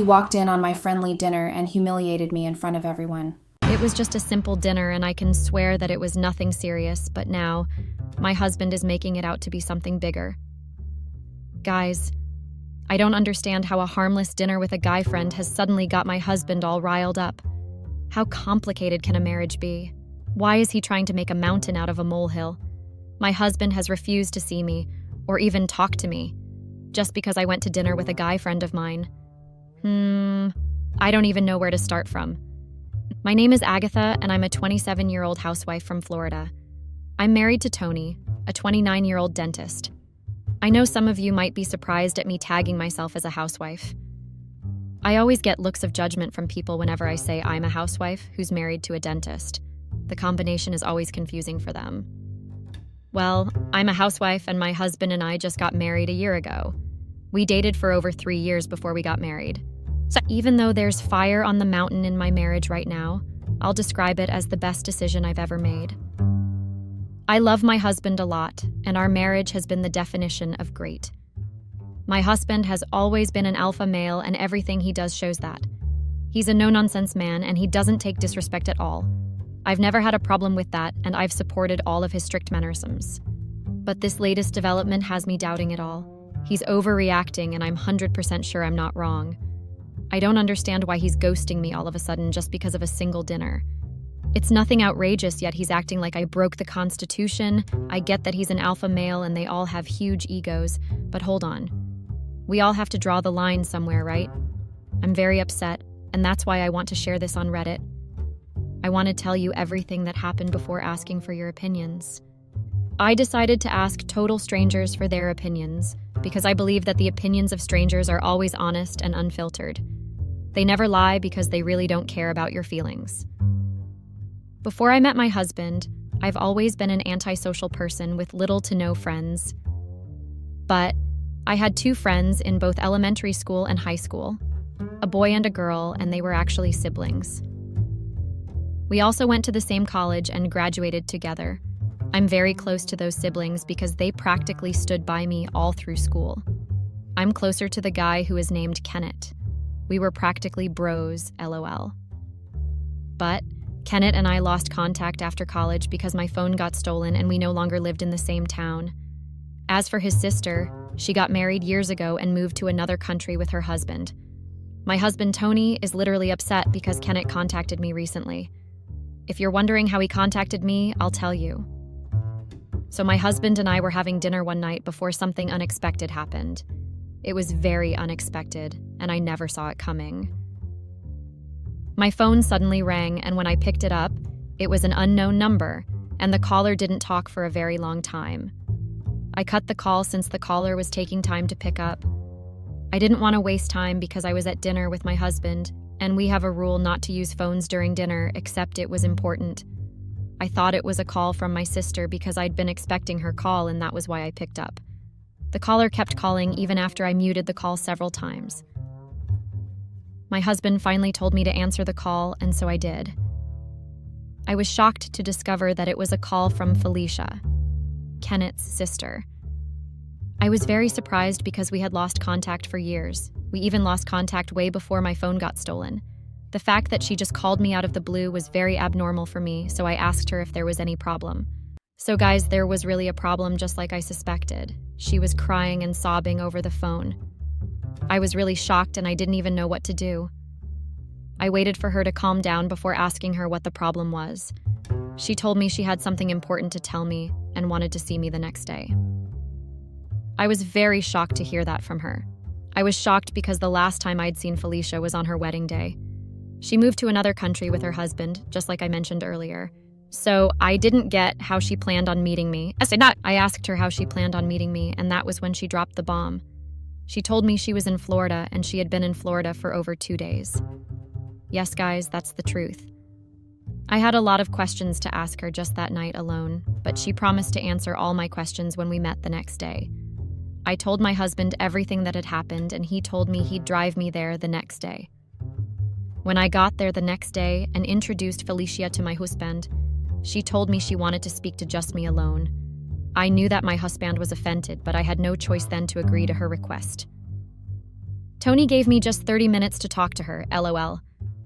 he walked in on my friendly dinner and humiliated me in front of everyone. It was just a simple dinner, and I can swear that it was nothing serious, but now, my husband is making it out to be something bigger. Guys, I don't understand how a harmless dinner with a guy friend has suddenly got my husband all riled up. How complicated can a marriage be? Why is he trying to make a mountain out of a molehill? My husband has refused to see me, or even talk to me, just because I went to dinner with a guy friend of mine. I don't even know where to start from. My name is Agatha, and I'm a 27-year-old housewife from Florida. I'm married to Tony, a 29-year-old dentist. I know some of you might be surprised at me tagging myself as a housewife. I always get looks of judgment from people whenever I say I'm a housewife who's married to a dentist. The combination is always confusing for them. Well, I'm a housewife, and my husband and I just got married a year ago. We dated for over 3 years before we got married. So even though there's fire on the mountain in my marriage right now, I'll describe it as the best decision I've ever made. I love my husband a lot, and our marriage has been the definition of great. My husband has always been an alpha male, and everything he does shows that. He's a no-nonsense man, and he doesn't take disrespect at all. I've never had a problem with that, and I've supported all of his strict mannerisms. But this latest development has me doubting it all. He's overreacting, and I'm 100% sure I'm not wrong. I don't understand why he's ghosting me all of a sudden just because of a single dinner. It's nothing outrageous, yet he's acting like I broke the Constitution. I get that he's an alpha male and they all have huge egos, but hold on. We all have to draw the line somewhere, right? I'm very upset, and that's why I want to share this on Reddit. I want to tell you everything that happened before asking for your opinions. I decided to ask total strangers for their opinions because I believe that the opinions of strangers are always honest and unfiltered. They never lie because they really don't care about your feelings. Before I met my husband, I've always been an antisocial person with little to no friends. But I had 2 friends in both elementary school and high school, a boy and a girl, and they were actually siblings. We also went to the same college and graduated together. I'm very close to those siblings because they practically stood by me all through school. I'm closer to the guy who is named Kenneth. We were practically bros, LOL. But Kenneth and I lost contact after college because my phone got stolen and we no longer lived in the same town. As for his sister, she got married years ago and moved to another country with her husband. My husband, Tony, is literally upset because Kenneth contacted me recently. If you're wondering how he contacted me, I'll tell you. So my husband and I were having dinner one night before something unexpected happened. It was very unexpected, and I never saw it coming. My phone suddenly rang, and when I picked it up, it was an unknown number, and the caller didn't talk for a very long time. I cut the call since the caller was taking time to pick up. I didn't want to waste time because I was at dinner with my husband, and we have a rule not to use phones during dinner except it was important. I thought it was a call from my sister because I'd been expecting her call, and that was why I picked up. The caller kept calling even after I muted the call several times. My husband finally told me to answer the call, and so I did. I was shocked to discover that it was a call from Felicia, Kenneth's sister. I was very surprised because we had lost contact for years. We even lost contact way before my phone got stolen. The fact that she just called me out of the blue was very abnormal for me, so I asked her if there was any problem. So guys, there was really a problem just like I suspected. She was crying and sobbing over the phone. I was really shocked and I didn't even know what to do. I waited for her to calm down before asking her what the problem was. She told me she had something important to tell me and wanted to see me the next day. I was very shocked to hear that from her. I was shocked because the last time I'd seen Felicia was on her wedding day. She moved to another country with her husband, just like I mentioned earlier. So I didn't get how she planned on meeting me. I asked her how she planned on meeting me, and that was when she dropped the bomb. She told me she was in Florida, and she had been in Florida for over 2 days. Yes, guys, that's the truth. I had a lot of questions to ask her just that night alone, but she promised to answer all my questions when we met the next day. I told my husband everything that had happened, and he told me he'd drive me there the next day. When I got there the next day and introduced Felicia to my husband, she told me she wanted to speak to just me alone. I knew that my husband was offended, but I had no choice then to agree to her request. Tony gave me just 30 minutes to talk to her, LOL.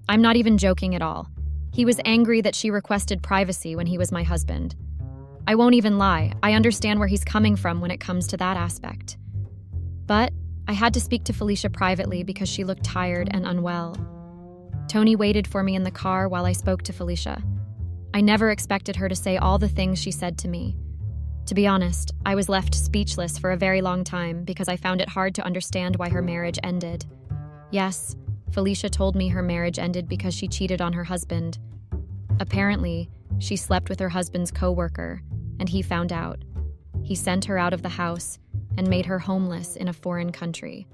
I'm not even joking at all. He was angry that she requested privacy when he was my husband. I won't even lie, I understand where he's coming from when it comes to that aspect. But I had to speak to Felicia privately because she looked tired and unwell. Tony waited for me in the car while I spoke to Felicia. I never expected her to say all the things she said to me. To be honest, I was left speechless for a very long time because I found it hard to understand why her marriage ended. Yes, Felicia told me her marriage ended because she cheated on her husband. Apparently, she slept with her husband's coworker, and he found out. He sent her out of the house and made her homeless in a foreign country.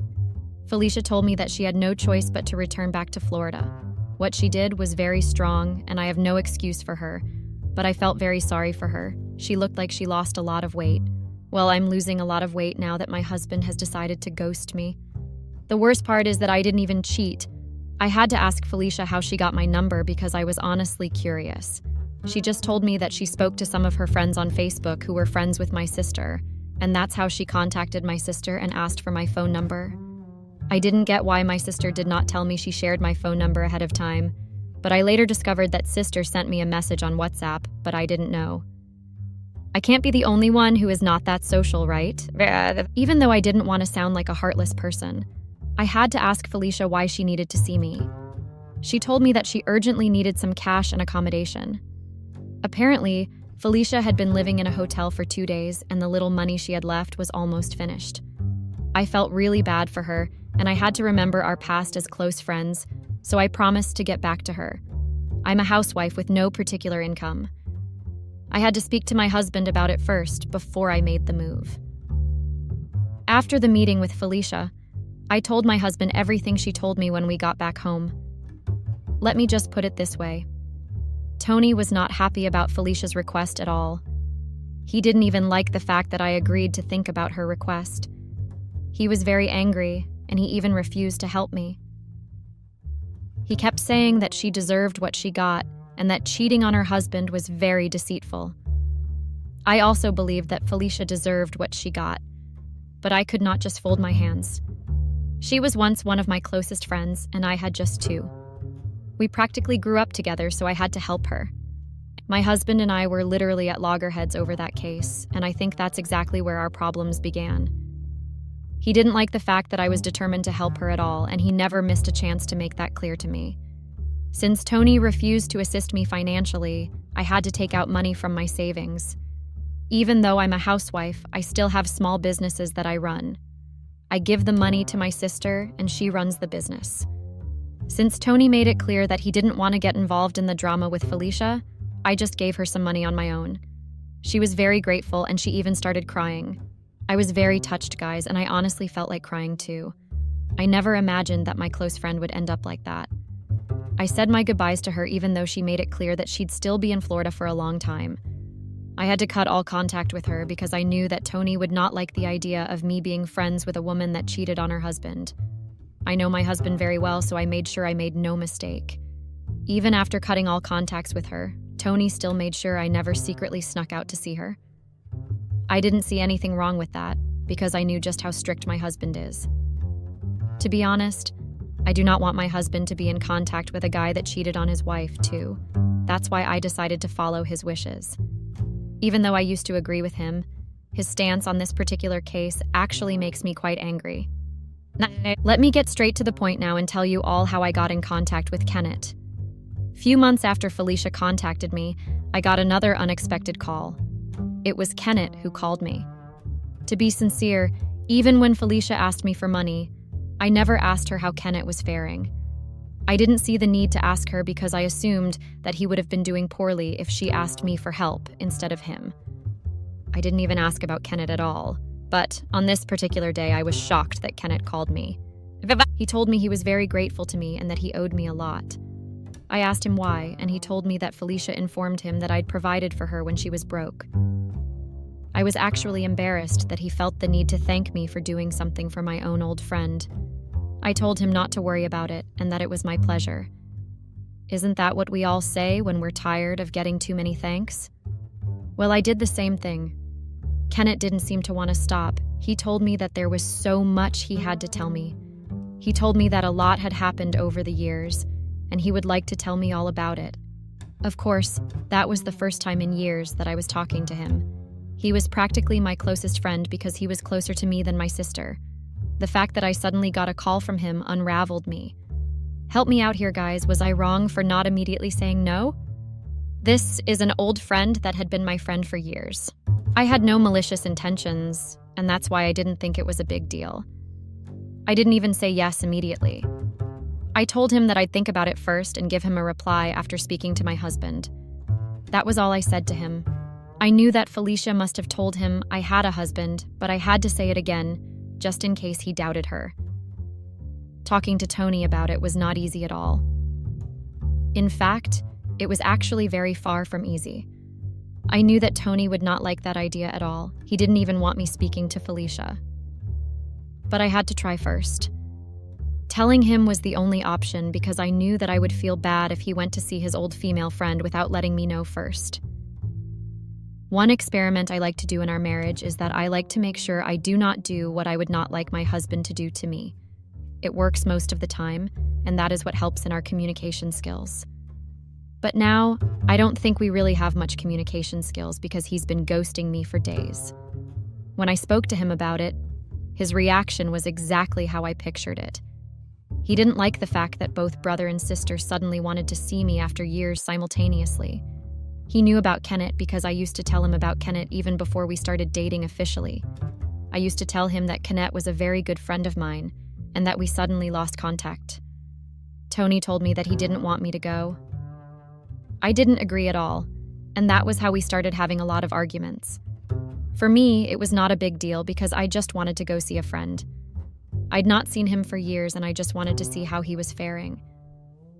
Felicia told me that she had no choice but to return back to Florida. What she did was very strong, and I have no excuse for her, but I felt very sorry for her. She looked like she lost a lot of weight. Well, I'm losing a lot of weight now that my husband has decided to ghost me. The worst part is that I didn't even cheat. I had to ask Felicia how she got my number because I was honestly curious. She just told me that she spoke to some of her friends on Facebook who were friends with my sister, and that's how she contacted my sister and asked for my phone number. I didn't get why my sister did not tell me she shared my phone number ahead of time, but I later discovered that sister sent me a message on WhatsApp, but I didn't know. I can't be the only one who is not that social, right? Even though I didn't want to sound like a heartless person, I had to ask Felicia why she needed to see me. She told me that she urgently needed some cash and accommodation. Apparently, Felicia had been living in a hotel for 2 days, and the little money she had left was almost finished. I felt really bad for her, and I had to remember our past as close friends, so I promised to get back to her. I'm a housewife with no particular income. I had to speak to my husband about it first, before I made the move. After the meeting with Felicia, I told my husband everything she told me when we got back home. Let me just put it this way. Tony was not happy about Felicia's request at all. He didn't even like the fact that I agreed to think about her request. He was very angry, and he even refused to help me. He kept saying that she deserved what she got, and that cheating on her husband was very deceitful. I also believed that Felicia deserved what she got, but I could not just fold my hands. She was once one of my closest friends, and I had just 2. We practically grew up together, so I had to help her. My husband and I were literally at loggerheads over that case, and I think that's exactly where our problems began. He didn't like the fact that I was determined to help her at all, and he never missed a chance to make that clear to me. Since Tony refused to assist me financially, I had to take out money from my savings. Even though I'm a housewife, I still have small businesses that I run. I give the money to my sister, and she runs the business. Since Tony made it clear that he didn't want to get involved in the drama with Felicia, I just gave her some money on my own. She was very grateful, and she even started crying. I was very touched, guys, and I honestly felt like crying too. I never imagined that my close friend would end up like that. I said my goodbyes to her even though she made it clear that she'd still be in Florida for a long time. I had to cut all contact with her because I knew that Tony would not like the idea of me being friends with a woman that cheated on her husband. I know my husband very well, so I made sure I made no mistake. Even after cutting all contacts with her, Tony still made sure I never secretly snuck out to see her. I didn't see anything wrong with that because I knew just how strict my husband is. To be honest, I do not want my husband to be in contact with a guy that cheated on his wife, too. That's why I decided to follow his wishes. Even though I used to agree with him, his stance on this particular case actually makes me quite angry. Let me get straight to the point now and tell you all how I got in contact with Kenneth. Few months after Felicia contacted me, I got another unexpected call. It was Kenneth who called me. To be sincere, even when Felicia asked me for money, I never asked her how Kenneth was faring. I didn't see the need to ask her because I assumed that he would have been doing poorly if she asked me for help instead of him. I didn't even ask about Kenneth at all, but on this particular day I was shocked that Kenneth called me. He told me he was very grateful to me and that he owed me a lot. I asked him why, and he told me that Felicia informed him that I'd provided for her when she was broke. I was actually embarrassed that he felt the need to thank me for doing something for my own old friend. I told him not to worry about it and that it was my pleasure. Isn't that what we all say when we're tired of getting too many thanks? Well, I did the same thing. Kenneth didn't seem to want to stop. He told me that there was so much he had to tell me. He told me that a lot had happened over the years, and he would like to tell me all about it. Of course, that was the first time in years that I was talking to him. He was practically my closest friend because he was closer to me than my sister. The fact that I suddenly got a call from him unraveled me. Help me out here, guys. Was I wrong for not immediately saying no? This is an old friend that had been my friend for years. I had no malicious intentions, and that's why I didn't think it was a big deal. I didn't even say yes immediately. I told him that I'd think about it first and give him a reply after speaking to my husband. That was all I said to him. I knew that Felicia must have told him I had a husband, but I had to say it again, just in case he doubted her. Talking to Tony about it was not easy at all. In fact, it was actually very far from easy. I knew that Tony would not like that idea at all. He didn't even want me speaking to Felicia. But I had to try first. Telling him was the only option because I knew that I would feel bad if he went to see his old female friend without letting me know first. One experiment I like to do in our marriage is that I like to make sure I do not do what I would not like my husband to do to me. It works most of the time, and that is what helps in our communication skills. But now, I don't think we really have much communication skills because he's been ghosting me for days. When I spoke to him about it, his reaction was exactly how I pictured it. He didn't like the fact that both brother and sister suddenly wanted to see me after years simultaneously. He knew about Kenneth because I used to tell him about Kenneth even before we started dating officially. I used to tell him that Kenneth was a very good friend of mine and that we suddenly lost contact. Tony told me that he didn't want me to go. I didn't agree at all, and that was how we started having a lot of arguments. For me, it was not a big deal because I just wanted to go see a friend. I'd not seen him for years and I just wanted to see how he was faring.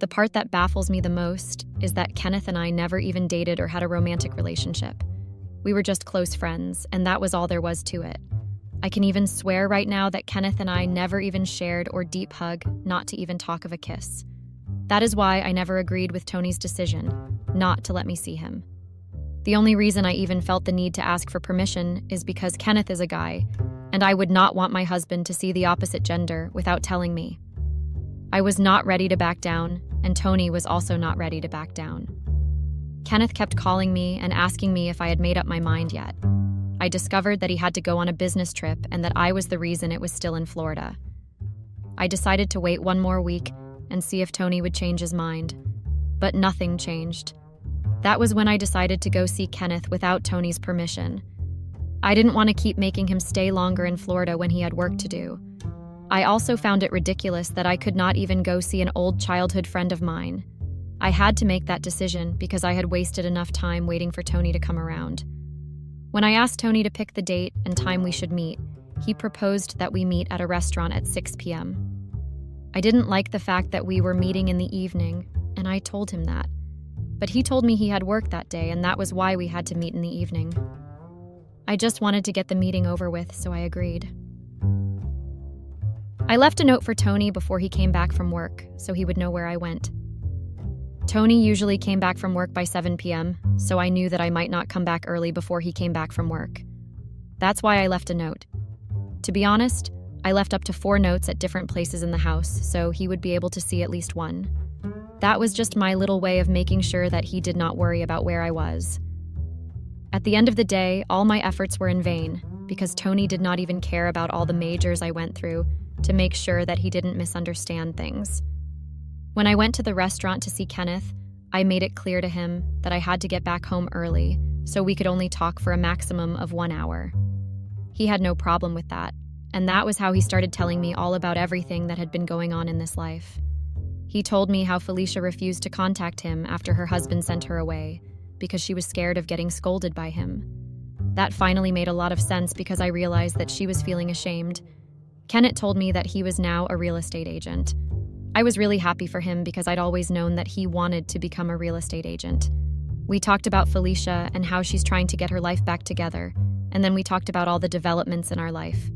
The part that baffles me the most is that Kenneth and I never even dated or had a romantic relationship. We were just close friends, and that was all there was to it. I can even swear right now that Kenneth and I never even shared or deep hug, not to even talk of a kiss. That is why I never agreed with Tony's decision not to let me see him. The only reason I even felt the need to ask for permission is because Kenneth is a guy, and I would not want my husband to see the opposite gender without telling me. I was not ready to back down, and Tony was also not ready to back down. Kenneth kept calling me and asking me if I had made up my mind yet. I discovered that he had to go on a business trip and that I was the reason it was still in Florida. I decided to wait one more week and see if Tony would change his mind, but nothing changed. That was when I decided to go see Kenneth without Tony's permission. I didn't want to keep making him stay longer in Florida when he had work to do. I also found it ridiculous that I could not even go see an old childhood friend of mine. I had to make that decision because I had wasted enough time waiting for Tony to come around. When I asked Tony to pick the date and time we should meet, he proposed that we meet at a restaurant at 6 p.m. I didn't like the fact that we were meeting in the evening, and I told him that. But he told me he had work that day, and that was why we had to meet in the evening. I just wanted to get the meeting over with, so I agreed. I left a note for Tony before he came back from work, so he would know where I went. Tony usually came back from work by 7 p.m., so I knew that I might not come back early before he came back from work. That's why I left a note. To be honest, I left up to 4 notes at different places in the house, so he would be able to see at least one. That was just my little way of making sure that he did not worry about where I was. At the end of the day, all my efforts were in vain, because Tony did not even care about all the majors I went through to make sure that he didn't misunderstand things. When I went to the restaurant to see Kenneth, I made it clear to him that I had to get back home early, so we could only talk for a maximum of 1 hour. He had no problem with that, and that was how he started telling me all about everything that had been going on in this life. He told me how Felicia refused to contact him after her husband sent her away, because she was scared of getting scolded by him. That finally made a lot of sense because I realized that she was feeling ashamed. Kenneth told me that he was now a real estate agent. I was really happy for him because I'd always known that he wanted to become a real estate agent. We talked about Felicia and how she's trying to get her life back together, and then we talked about all the developments in our life.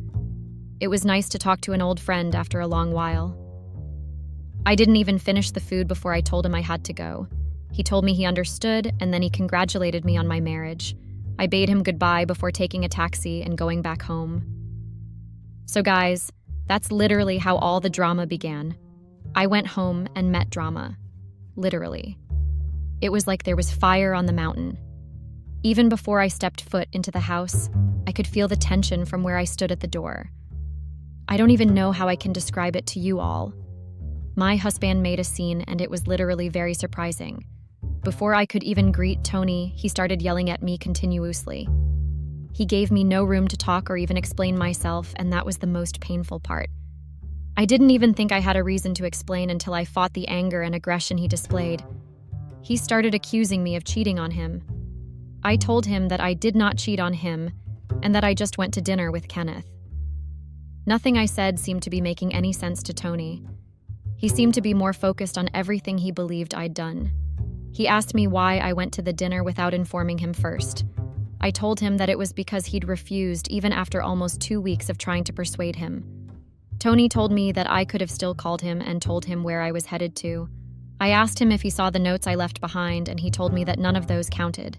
It was nice to talk to an old friend after a long while. I didn't even finish the food before I told him I had to go. He told me he understood, and then he congratulated me on my marriage. I bade him goodbye before taking a taxi and going back home. So guys, That's literally how all the drama began. I went home and met drama. Literally. It was like there was fire on the mountain. Even before I stepped foot into the house, I could feel the tension from where I stood at the door. I don't even know how I can describe it to you all. My husband made a scene, and it was literally very surprising. Before I could even greet Tony, he started yelling at me continuously. He gave me no room to talk or even explain myself, and that was the most painful part. I didn't even think I had a reason to explain until I fought the anger and aggression he displayed. He started accusing me of cheating on him. I told him that I did not cheat on him and that I just went to dinner with Kenneth. Nothing I said seemed to be making any sense to Tony. He seemed to be more focused on everything he believed I'd done. He asked me why I went to the dinner without informing him first. I told him that it was because he'd refused even after almost 2 weeks of trying to persuade him. Tony told me that I could have still called him and told him where I was headed to. I asked him if he saw the notes I left behind, and he told me that none of those counted.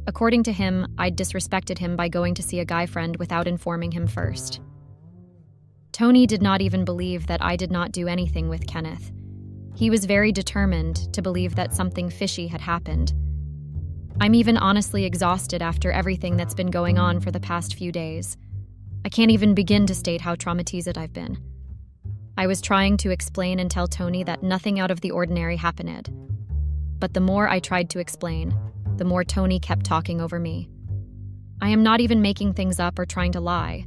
According to him, I'd disrespected him by going to see a guy friend without informing him first. Tony did not even believe that I did not do anything with Kenneth. He was very determined to believe that something fishy had happened. I'm even honestly exhausted after everything that's been going on for the past few days. I can't even begin to state how traumatized I've been. I was trying to explain and tell Tony that nothing out of the ordinary happened. But the more I tried to explain, the more Tony kept talking over me. I am not even making things up or trying to lie.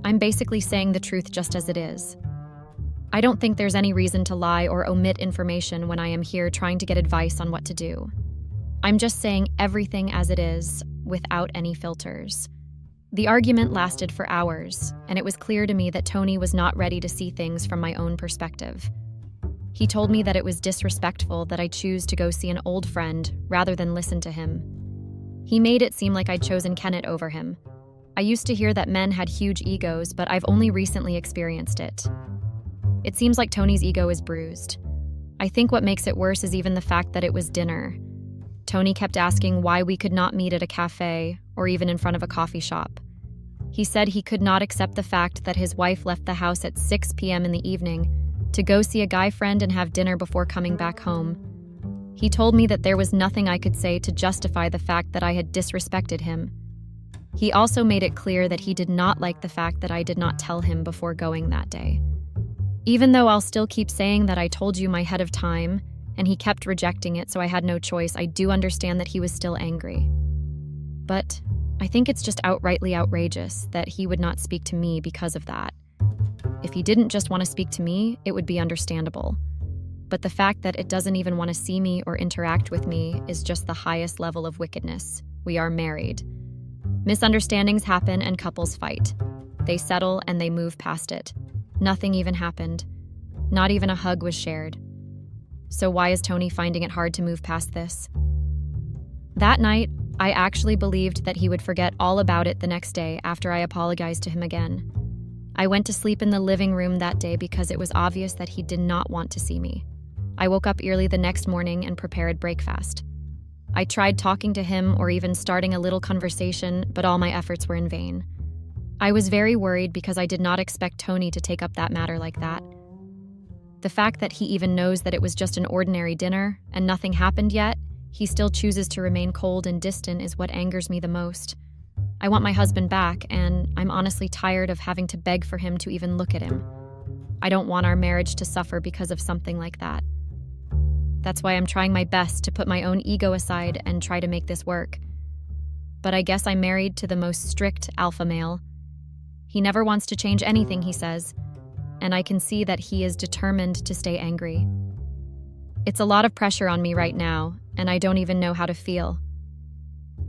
I'm basically saying the truth just as it is. I don't think there's any reason to lie or omit information when I am here trying to get advice on what to do. I'm just saying everything as it is, without any filters. The argument lasted for hours, and it was clear to me that Tony was not ready to see things from my own perspective. He told me that it was disrespectful that I choose to go see an old friend rather than listen to him. He made it seem like I'd chosen Kenneth over him. I used to hear that men had huge egos, but I've only recently experienced it. It seems like Tony's ego is bruised. I think what makes it worse is even the fact that it was dinner. Tony kept asking why we could not meet at a cafe or even in front of a coffee shop. He said he could not accept the fact that his wife left the house at 6 p.m. in the evening to go see a guy friend and have dinner before coming back home. He told me that there was nothing I could say to justify the fact that I had disrespected him. He also made it clear that he did not like the fact that I did not tell him before going that day. Even though I'll still keep saying that I told you my head of time, and he kept rejecting it, so I had no choice, I do understand that he was still angry. But I think it's just outrightly outrageous that he would not speak to me because of that. If he didn't just want to speak to me, it would be understandable. But the fact that it doesn't even want to see me or interact with me is just the highest level of wickedness. We are married. Misunderstandings happen and couples fight. They settle and they move past it. Nothing even happened. Not even a hug was shared. So why is Tony finding it hard to move past this? That night, I actually believed that he would forget all about it the next day after I apologized to him again. I went to sleep in the living room that day because it was obvious that he did not want to see me. I woke up early the next morning and prepared breakfast. I tried talking to him or even starting a little conversation, but all my efforts were in vain. I was very worried because I did not expect Tony to take up that matter like that. The fact that he even knows that it was just an ordinary dinner and nothing happened yet, he still chooses to remain cold and distant is what angers me the most. I want my husband back, and I'm honestly tired of having to beg for him to even look at him. I don't want our marriage to suffer because of something like that. That's why I'm trying my best to put my own ego aside and try to make this work. But I guess I'm married to the most strict alpha male. He never wants to change anything, he says, and I can see that he is determined to stay angry. It's a lot of pressure on me right now, and I don't even know how to feel.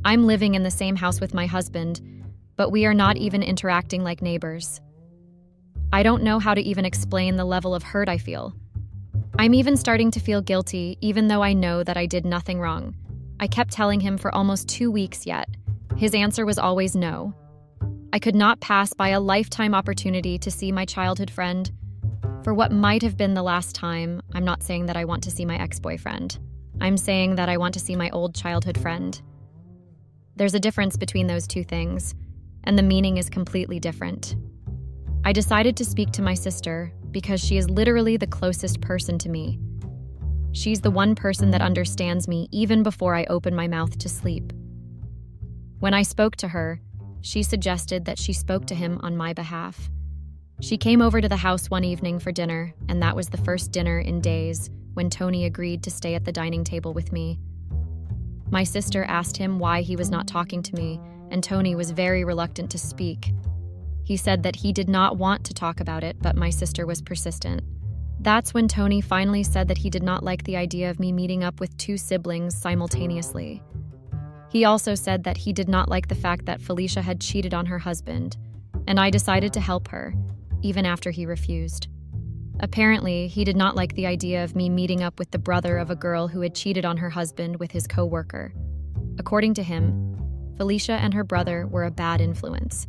I'm living in the same house with my husband, but we are not even interacting like neighbors. I don't know how to even explain the level of hurt I feel. I'm even starting to feel guilty, even though I know that I did nothing wrong. I kept telling him for almost 2 weeks yet. His answer was always no. I could not pass by a lifetime opportunity to see my childhood friend. For what might have been the last time, I'm not saying that I want to see my ex-boyfriend. I'm saying that I want to see my old childhood friend. There's a difference between those two things, and the meaning is completely different. I decided to speak to my sister because she is literally the closest person to me. She's the one person that understands me even before I open my mouth to sleep. When I spoke to her, she suggested that she spoke to him on my behalf. She came over to the house one evening for dinner, and that was the first dinner in days when Tony agreed to stay at the dining table with me. My sister asked him why he was not talking to me, and Tony was very reluctant to speak. He said that he did not want to talk about it, but my sister was persistent. That's when Tony finally said that he did not like the idea of me meeting up with two siblings simultaneously. He also said that he did not like the fact that Felicia had cheated on her husband, and I decided to help her, even after he refused. Apparently, he did not like the idea of me meeting up with the brother of a girl who had cheated on her husband with his co-worker. According to him, Felicia and her brother were a bad influence,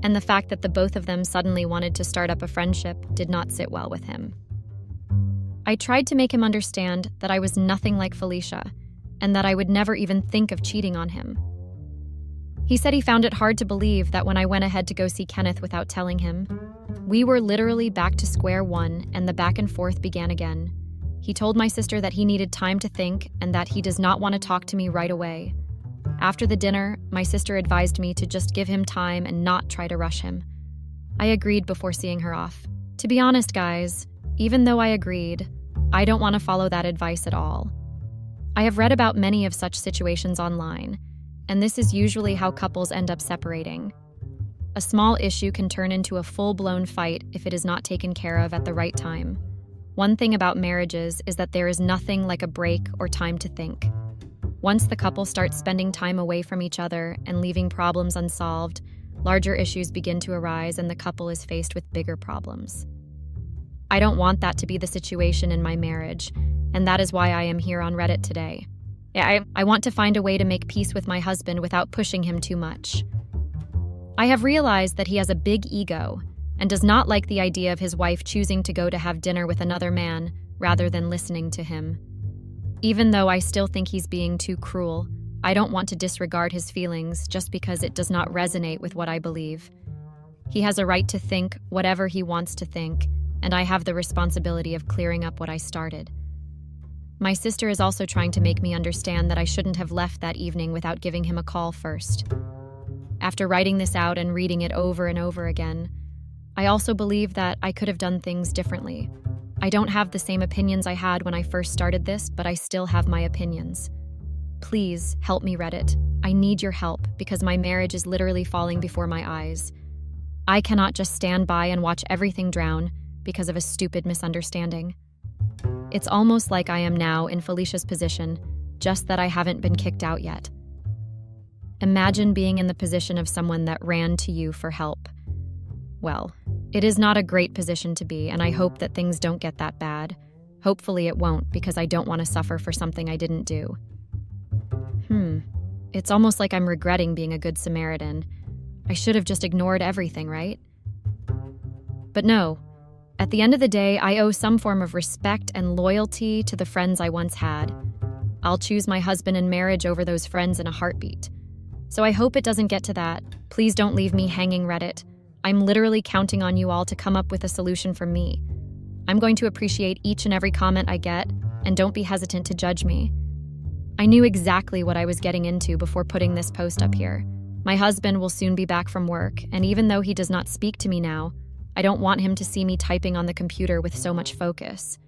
and the fact that the both of them suddenly wanted to start up a friendship did not sit well with him. I tried to make him understand that I was nothing like Felicia, and that I would never even think of cheating on him. He said he found it hard to believe that when I went ahead to go see Kenneth without telling him. We were literally back to square one, and the back and forth began again. He told my sister that he needed time to think and that he does not want to talk to me right away. After the dinner, my sister advised me to just give him time and not try to rush him. I agreed before seeing her off. To be honest, guys, even though I agreed, I don't want to follow that advice at all. I have read about many of such situations online, and this is usually how couples end up separating. A small issue can turn into a full-blown fight if it is not taken care of at the right time. One thing about marriages is that there is nothing like a break or time to think. Once the couple starts spending time away from each other and leaving problems unsolved, larger issues begin to arise and the couple is faced with bigger problems. I don't want that to be the situation in my marriage, and that is why I am here on Reddit today. I want to find a way to make peace with my husband without pushing him too much. I have realized that he has a big ego and does not like the idea of his wife choosing to go to have dinner with another man rather than listening to him. Even though I still think he's being too cruel, I don't want to disregard his feelings just because it does not resonate with what I believe. He has a right to think whatever he wants to think, and I have the responsibility of clearing up what I started. My sister is also trying to make me understand that I shouldn't have left that evening without giving him a call first. After writing this out and reading it over and over again, I also believe that I could have done things differently. I don't have the same opinions I had when I first started this, but I still have my opinions. Please help me, Reddit. I need your help because my marriage is literally falling before my eyes. I cannot just stand by and watch everything drown because of a stupid misunderstanding. It's almost like I am now in Felicia's position, just that I haven't been kicked out yet. Imagine being in the position of someone that ran to you for help. Well, it is not a great position to be, and I hope that things don't get that bad. Hopefully it won't, because I don't want to suffer for something I didn't do. It's almost like I'm regretting being a good Samaritan. I should have just ignored everything, right? But no. At the end of the day, I owe some form of respect and loyalty to the friends I once had. I'll choose my husband in marriage over those friends in a heartbeat. So I hope it doesn't get to that. Please don't leave me hanging, Reddit. I'm literally counting on you all to come up with a solution for me. I'm going to appreciate each and every comment I get, and don't be hesitant to judge me. I knew exactly what I was getting into before putting this post up here. My husband will soon be back from work, and even though he does not speak to me now, I don't want him to see me typing on the computer with so much focus.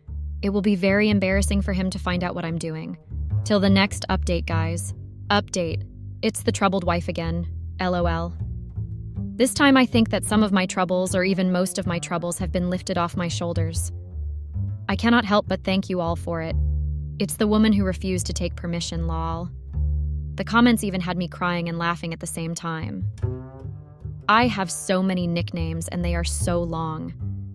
It will be very embarrassing for him to find out what I'm doing. Till the next update, guys. Update. It's the troubled wife again. LOL. This time I think that some of my troubles, or even most of my troubles, have been lifted off my shoulders. I cannot help but thank you all for it. It's the woman who refused to take permission, lol. The comments even had me crying and laughing at the same time. I have so many nicknames and they are so long.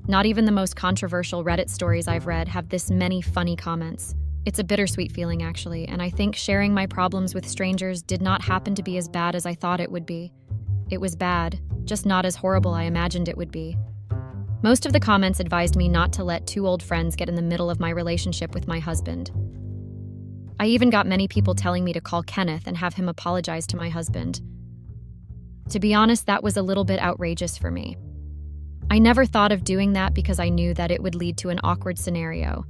Not even the most controversial Reddit stories I've read have this many funny comments. It's a bittersweet feeling, actually, and I think sharing my problems with strangers did not happen to be as bad as I thought it would be. It was bad, just not as horrible I imagined it would be. Most of the comments advised me not to let two old friends get in the middle of my relationship with my husband. I even got many people telling me to call Kenneth and have him apologize to my husband. To be honest, that was a little bit outrageous for me. I never thought of doing that because I knew that it would lead to an awkward scenario.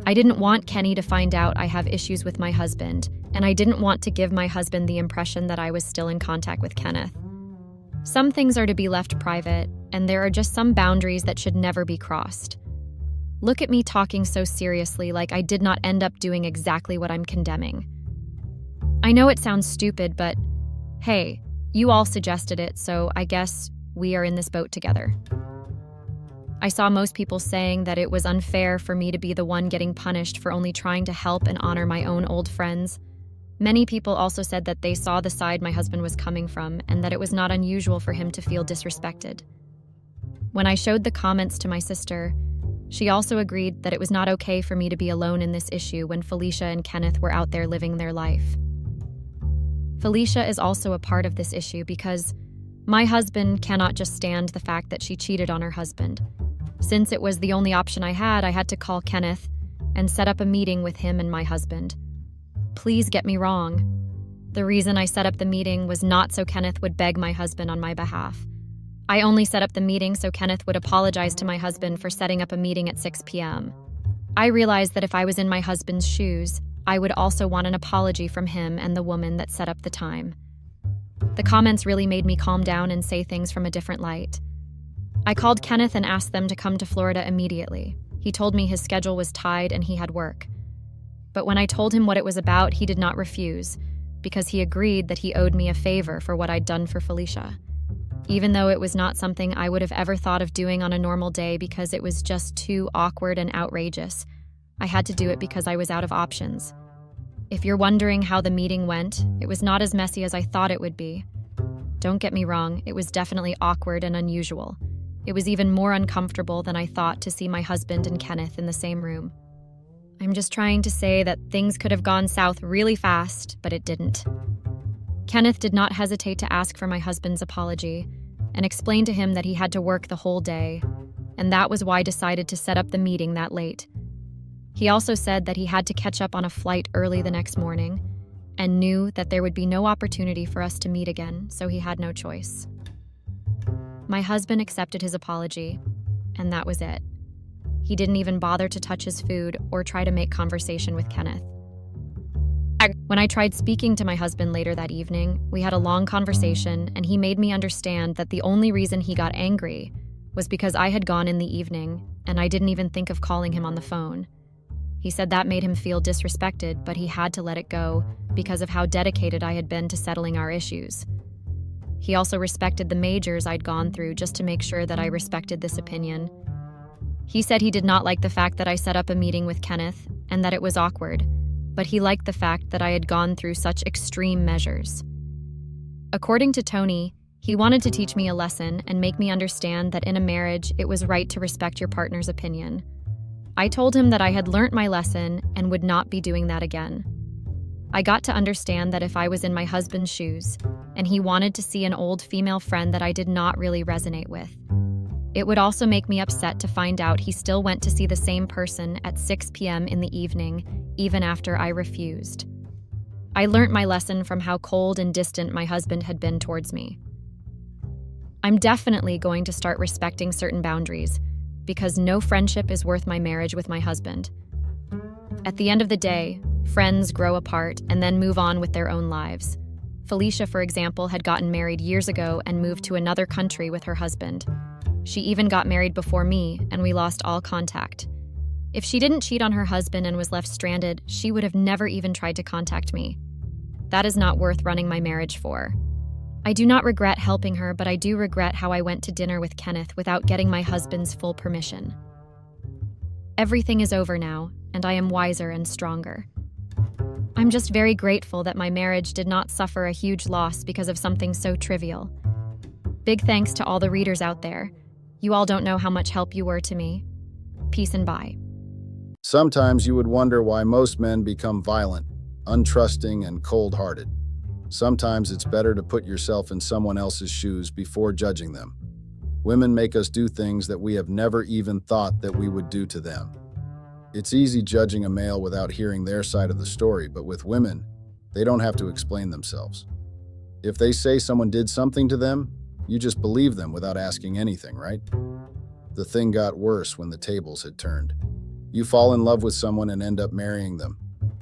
I didn't want Kenny to find out I have issues with my husband, and I didn't want to give my husband the impression that I was still in contact with Kenneth. Some things are to be left private, and there are just some boundaries that should never be crossed. Look at me talking so seriously, like I did not end up doing exactly what I'm condemning. I know it sounds stupid, but hey, you all suggested it, so I guess we are in this boat together. I saw most people saying that it was unfair for me to be the one getting punished for only trying to help and honor my own old friends. Many people also said that they saw the side my husband was coming from and that it was not unusual for him to feel disrespected. When I showed the comments to my sister, she also agreed that it was not okay for me to be alone in this issue when Felicia and Kenneth were out there living their life. Felicia is also a part of this issue because my husband cannot just stand the fact that she cheated on her husband. Since it was the only option I had to call Kenneth and set up a meeting with him and my husband. Please get me wrong. The reason I set up the meeting was not so Kenneth would beg my husband on my behalf. I only set up the meeting so Kenneth would apologize to my husband for setting up a meeting at 6 p.m. I realized that if I was in my husband's shoes, I would also want an apology from him and the woman that set up the time. The comments really made me calm down and say things from a different light. I called Kenneth and asked them to come to Florida immediately. He told me his schedule was tied and he had work. But when I told him what it was about, he did not refuse, because he agreed that he owed me a favor for what I'd done for Felicia. Even though it was not something I would have ever thought of doing on a normal day because it was just too awkward and outrageous, I had to do it because I was out of options. If you're wondering how the meeting went, it was not as messy as I thought it would be. Don't get me wrong, it was definitely awkward and unusual. It was even more uncomfortable than I thought to see my husband and Kenneth in the same room. I'm just trying to say that things could have gone south really fast, but it didn't. Kenneth did not hesitate to ask for my husband's apology and explain to him that he had to work the whole day, and that was why I decided to set up the meeting that late. He also said that he had to catch up on a flight early the next morning and knew that there would be no opportunity for us to meet again, so he had no choice. My husband accepted his apology, and that was it. He didn't even bother to touch his food or try to make conversation with Kenneth. When I tried speaking to my husband later that evening, we had a long conversation, and he made me understand that the only reason he got angry was because I had gone in the evening, and I didn't even think of calling him on the phone. He said that made him feel disrespected, but he had to let it go because of how dedicated I had been to settling our issues. He also respected the majors I'd gone through just to make sure that I respected this opinion. He said he did not like the fact that I set up a meeting with Kenneth and that it was awkward, but he liked the fact that I had gone through such extreme measures. According to Tony, he wanted to teach me a lesson and make me understand that in a marriage, it was right to respect your partner's opinion. I told him that I had learnt my lesson and would not be doing that again. I got to understand that if I was in my husband's shoes, and he wanted to see an old female friend that I did not really resonate with, it would also make me upset to find out he still went to see the same person at 6 p.m. in the evening, even after I refused. I learnt my lesson from how cold and distant my husband had been towards me. I'm definitely going to start respecting certain boundaries, because no friendship is worth my marriage with my husband. At the end of the day, friends grow apart and then move on with their own lives. Felicia, for example, had gotten married years ago and moved to another country with her husband. She even got married before me, and we lost all contact. If she didn't cheat on her husband and was left stranded, she would have never even tried to contact me. That is not worth running my marriage for. I do not regret helping her, but I do regret how I went to dinner with Kenneth without getting my husband's full permission. Everything is over now, and I am wiser and stronger. I'm just very grateful that my marriage did not suffer a huge loss because of something so trivial. Big thanks to all the readers out there. You all don't know how much help you were to me. Peace and bye. Sometimes you would wonder why most men become violent, untrusting, and cold-hearted. Sometimes it's better to put yourself in someone else's shoes before judging them. Women make us do things that we have never even thought that we would do to them. It's easy judging a male without hearing their side of the story, but with women, they don't have to explain themselves. If they say someone did something to them, you just believe them without asking anything, right? The thing got worse when the tables had turned. You fall in love with someone and end up marrying them,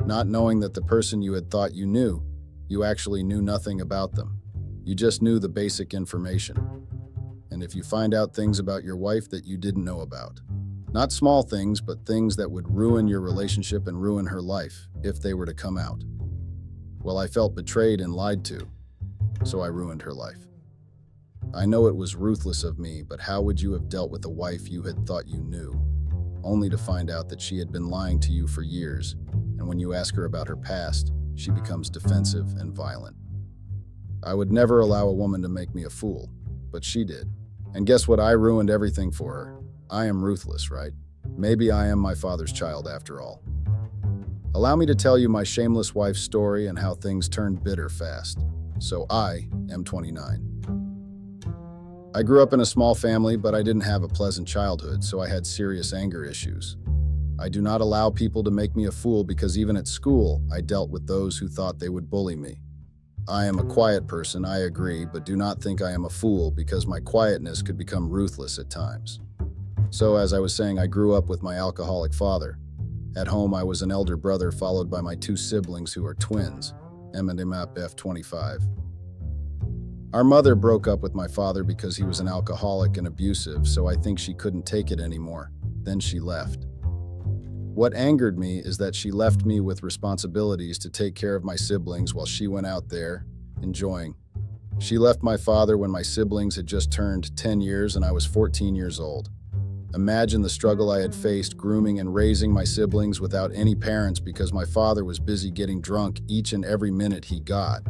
not knowing that the person you had thought you knew, you actually knew nothing about them. You just knew the basic information. And if you find out things about your wife that you didn't know about, not small things, but things that would ruin your relationship and ruin her life if they were to come out. Well, I felt betrayed and lied to, so I ruined her life. I know it was ruthless of me, but how would you have dealt with a wife you had thought you knew, only to find out that she had been lying to you for years, and when you ask her about her past, she becomes defensive and violent? I would never allow a woman to make me a fool, but she did. And guess what? I ruined everything for her. I am ruthless, right? Maybe I am my father's child after all. Allow me to tell you my shameless wife's story and how things turned bitter fast. So I am 29. I grew up in a small family, but I didn't have a pleasant childhood, so I had serious anger issues. I do not allow people to make me a fool because even at school, I dealt with those who thought they would bully me. I am a quiet person, I agree, but do not think I am a fool because my quietness could become ruthless at times. So as I was saying, I grew up with my alcoholic father. At home, I was an elder brother followed by my two siblings who are twins, M and M F25. Our mother broke up with my father because he was an alcoholic and abusive, so I think she couldn't take it anymore. Then she left. What angered me is that she left me with responsibilities to take care of my siblings while she went out there, enjoying. She left my father when my siblings had just turned 10 years and I was 14 years old. Imagine the struggle I had faced grooming and raising my siblings without any parents because my father was busy getting drunk each and every minute he got.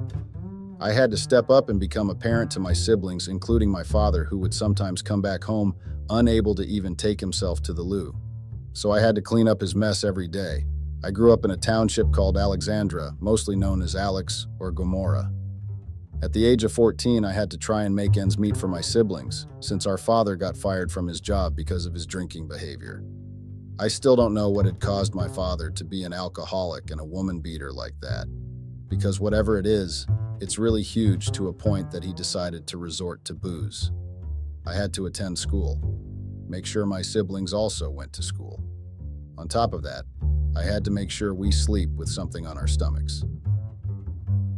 I had to step up and become a parent to my siblings, including my father, who would sometimes come back home unable to even take himself to the loo. So I had to clean up his mess every day. I grew up in a township called Alexandra, mostly known as Alex or Gomorrah. At the age of 14, I had to try and make ends meet for my siblings, since our father got fired from his job because of his drinking behavior. I still don't know what had caused my father to be an alcoholic and a woman beater like that, because whatever it is, it's really huge to a point that he decided to resort to booze. I had to attend school, make sure my siblings also went to school. On top of that, I had to make sure we sleep with something on our stomachs.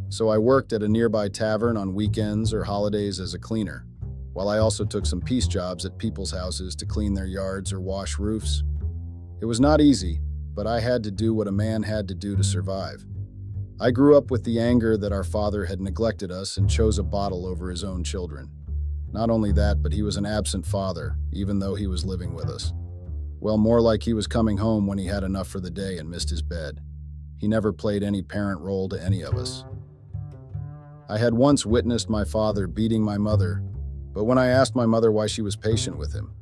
So I worked at a nearby tavern on weekends or holidays as a cleaner, while I also took some piece jobs at people's houses to clean their yards or wash roofs. It was not easy, but I had to do what a man had to do to survive. I grew up with the anger that our father had neglected us and chose a bottle over his own children. Not only that, but he was an absent father, even though he was living with us. Well, more like he was coming home when he had enough for the day and missed his bed. He never played any parent role to any of us. I had once witnessed my father beating my mother, but when I asked my mother why she was patient with him,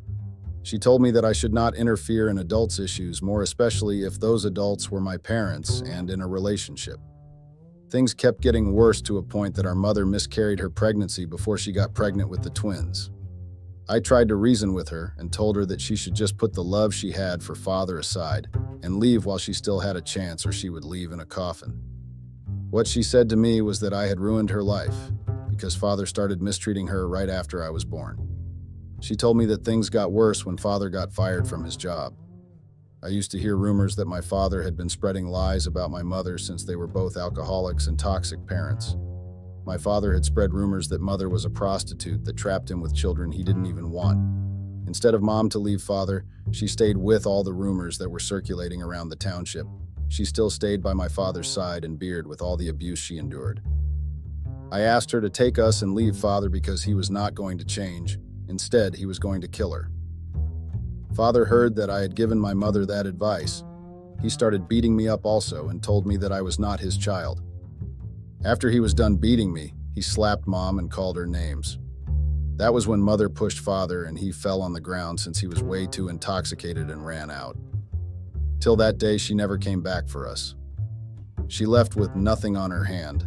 she told me that I should not interfere in adults' issues, more especially if those adults were my parents and in a relationship. Things kept getting worse to a point that our mother miscarried her pregnancy before she got pregnant with the twins. I tried to reason with her and told her that she should just put the love she had for father aside and leave while she still had a chance, or she would leave in a coffin. What she said to me was that I had ruined her life because father started mistreating her right after I was born. She told me that things got worse when father got fired from his job. I used to hear rumors that my father had been spreading lies about my mother since they were both alcoholics and toxic parents. My father had spread rumors that mother was a prostitute that trapped him with children he didn't even want. Instead of mom to leave father, she stayed with all the rumors that were circulating around the township. She still stayed by my father's side and beard with all the abuse she endured. I asked her to take us and leave father because he was not going to change. Instead, he was going to kill her. Father heard that I had given my mother that advice. He started beating me up also and told me that I was not his child. After he was done beating me, he slapped mom and called her names. That was when mother pushed father and he fell on the ground since he was way too intoxicated and ran out. Till that day, she never came back for us. She left with nothing on her hand,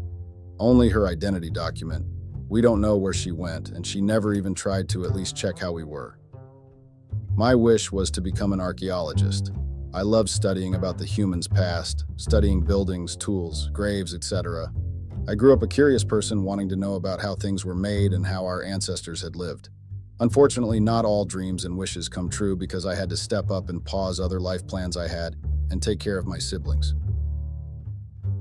only her identity document. We don't know where she went, and she never even tried to at least check how we were. My wish was to become an archaeologist. I loved studying about the human's past, studying buildings, tools, graves, etc. I grew up a curious person wanting to know about how things were made and how our ancestors had lived. Unfortunately, not all dreams and wishes come true because I had to step up and pause other life plans I had and take care of my siblings.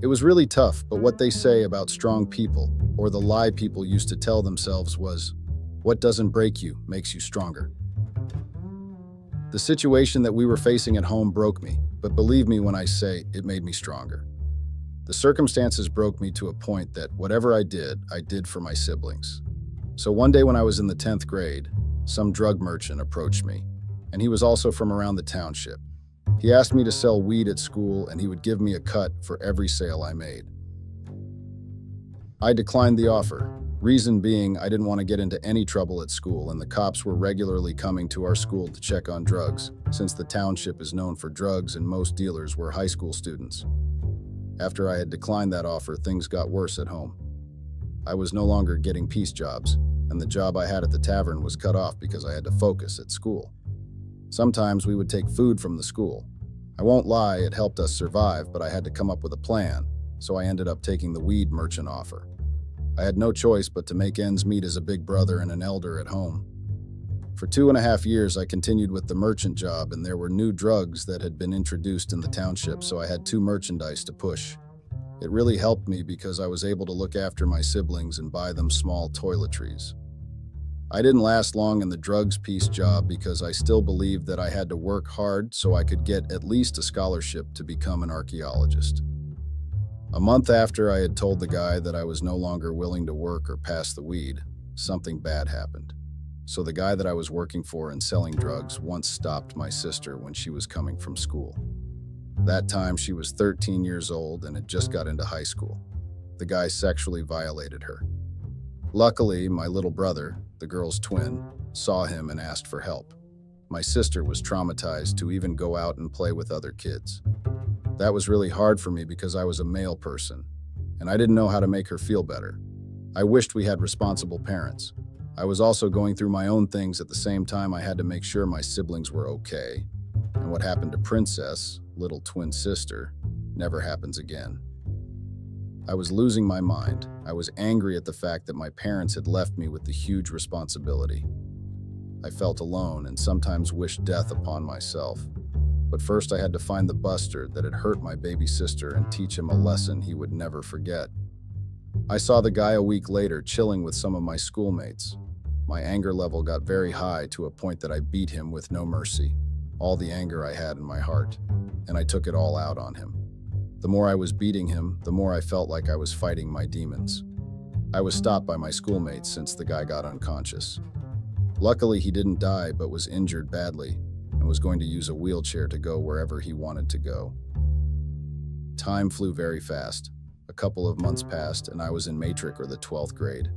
It was really tough, but what they say about strong people, or the lie people used to tell themselves, was, "What doesn't break you makes you stronger." The situation that we were facing at home broke me, but believe me when I say it made me stronger. The circumstances broke me to a point that whatever I did for my siblings. So one day when I was in the 10th grade, some drug merchant approached me, and he was also from around the township. He asked me to sell weed at school, and he would give me a cut for every sale I made. I declined the offer, reason being I didn't want to get into any trouble at school, and the cops were regularly coming to our school to check on drugs, since the township is known for drugs and most dealers were high school students. After I had declined that offer, things got worse at home. I was no longer getting piece jobs, and the job I had at the tavern was cut off because I had to focus at school. Sometimes we would take food from the school. I won't lie, it helped us survive, but I had to come up with a plan, so I ended up taking the weed merchant offer. I had no choice but to make ends meet as a big brother and an elder at home. For 2.5 years, I continued with the merchant job, and there were new drugs that had been introduced in the township, so I had 2 merchandise to push. It really helped me because I was able to look after my siblings and buy them small toiletries. I didn't last long in the drugs piece job because I still believed that I had to work hard so I could get at least a scholarship to become an archaeologist. A month after I had told the guy that I was no longer willing to work or pass the weed, something bad happened. So the guy that I was working for and selling drugs once stopped my sister when she was coming from school. That time she was 13 years old and had just got into high school. The guy sexually violated her. Luckily, my little brother, the girl's twin, saw him and asked for help. My sister was traumatized to even go out and play with other kids. That was really hard for me because I was a male person, and I didn't know how to make her feel better. I wished we had responsible parents. I was also going through my own things at the same time. I had to make sure my siblings were okay. And what happened to Princess, little twin sister, never happens again. I was losing my mind. I was angry at the fact that my parents had left me with the huge responsibility. I felt alone and sometimes wished death upon myself. But first I had to find the buster that had hurt my baby sister and teach him a lesson he would never forget. I saw the guy a week later chilling with some of my schoolmates. My anger level got very high to a point that I beat him with no mercy, all the anger I had in my heart, and I took it all out on him. The more I was beating him, the more I felt like I was fighting my demons. I was stopped by my schoolmates since the guy got unconscious. Luckily, he didn't die but was injured badly and was going to use a wheelchair to go wherever he wanted to go. Time flew very fast. A couple of months passed and I was in matric or the 12th grade.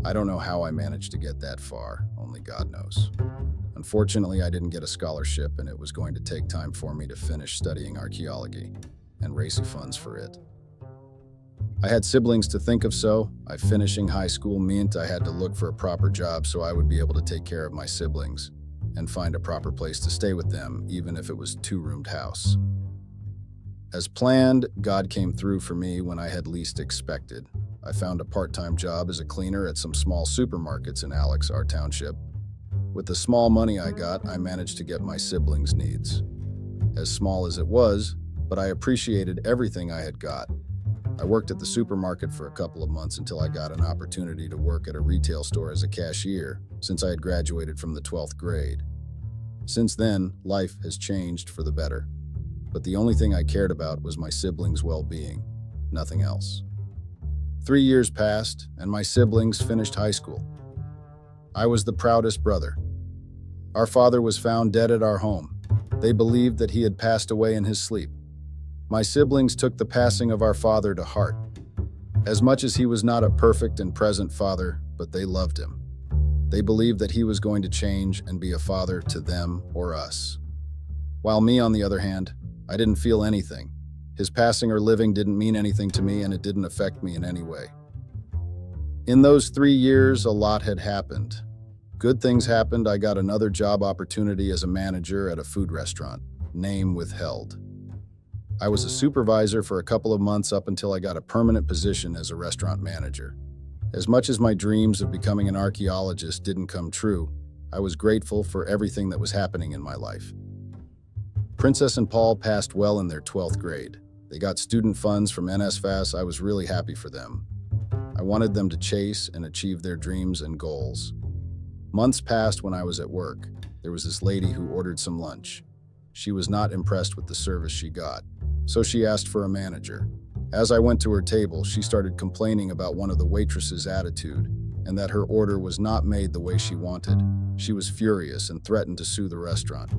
I don't know how I managed to get that far, only God knows. Unfortunately, I didn't get a scholarship and it was going to take time for me to finish studying archaeology and raising funds for it. I had siblings to think of, so finishing high school meant I had to look for a proper job so I would be able to take care of my siblings and find a proper place to stay with them, even if it was a 2-roomed house. As planned, God came through for me when I had least expected. I found a part-time job as a cleaner at some small supermarkets in Alex, our township. With the small money I got, I managed to get my siblings' needs. As small as it was, but I appreciated everything I had got. I worked at the supermarket for a couple of months until I got an opportunity to work at a retail store as a cashier, since I had graduated from the 12th grade. Since then, life has changed for the better. But the only thing I cared about was my siblings' well-being, nothing else. 3 years passed, and my siblings finished high school. I was the proudest brother. Our father was found dead at our home. They believed that he had passed away in his sleep. My siblings took the passing of our father to heart. As much as he was not a perfect and present father, but they loved him. They believed that he was going to change and be a father to them or us. While me, on the other hand, I didn't feel anything. His passing or living didn't mean anything to me, and it didn't affect me in any way. In those 3 years, a lot had happened. Good things happened. I got another job opportunity as a manager at a food restaurant, name withheld. I was a supervisor for a couple of months up until I got a permanent position as a restaurant manager. As much as my dreams of becoming an archaeologist didn't come true, I was grateful for everything that was happening in my life. Princess and Paul passed well in their 12th grade. They got student funds from NSFAS. I was really happy for them. I wanted them to chase and achieve their dreams and goals. Months passed when I was at work. There was this lady who ordered some lunch. She was not impressed with the service she got, so she asked for a manager. As I went to her table, she started complaining about one of the waitresses' attitude and that her order was not made the way she wanted. She was furious and threatened to sue the restaurant.